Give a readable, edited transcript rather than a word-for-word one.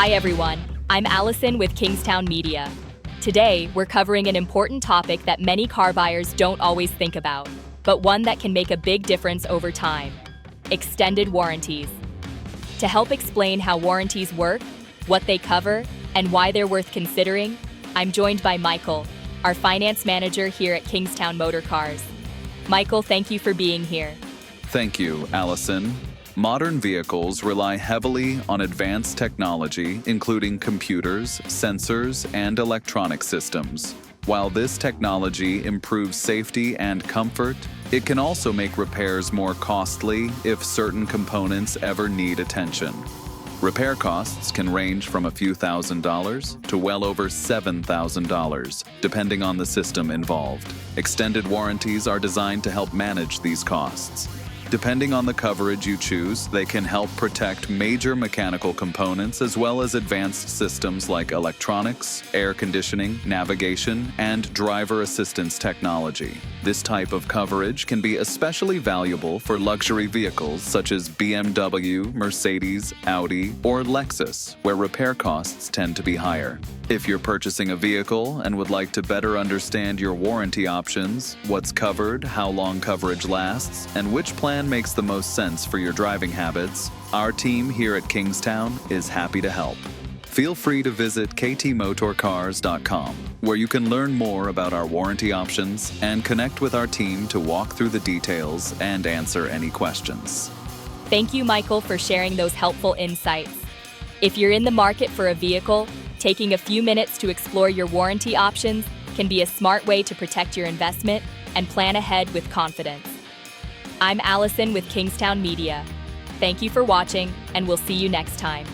Hi everyone, I'm Allison with Kingstowne Media. Today, we're covering an important topic that many car buyers don't always think about, but one that can make a big difference over time: extended warranties. To help explain how warranties work, what they cover, and why they're worth considering, I'm joined by Michael, our finance manager here at Kingstowne Motorcars. Michael, thank you for being here. Thank you, Allison. Modern vehicles rely heavily on advanced technology, including computers, sensors, and electronic systems. While this technology improves safety and comfort, it can also make repairs more costly if certain components ever need attention. Repair costs can range from a few $1,000s to well over $7,000, depending on the system involved. Extended warranties are designed to help manage these costs. Depending on the coverage you choose, they can help protect major mechanical components as well as advanced systems like electronics, air conditioning, navigation, and driver assistance technology. This type of coverage can be especially valuable for luxury vehicles such as BMW, Mercedes, Audi, or Lexus, where repair costs tend to be higher. If you're purchasing a vehicle and would like to better understand your warranty options, what's covered, how long coverage lasts, and which plan makes the most sense for your driving habits, our team here at Kingstowne is happy to help. Feel free to visit ktmotorcars.com, where you can learn more about our warranty options and connect with our team to walk through the details and answer any questions. Thank you, Michael, for sharing those helpful insights. If you're in the market for a vehicle, taking a few minutes to explore your warranty options can be a smart way to protect your investment and plan ahead with confidence. I'm Allison with Kingstowne Media. Thank you for watching, and we'll see you next time.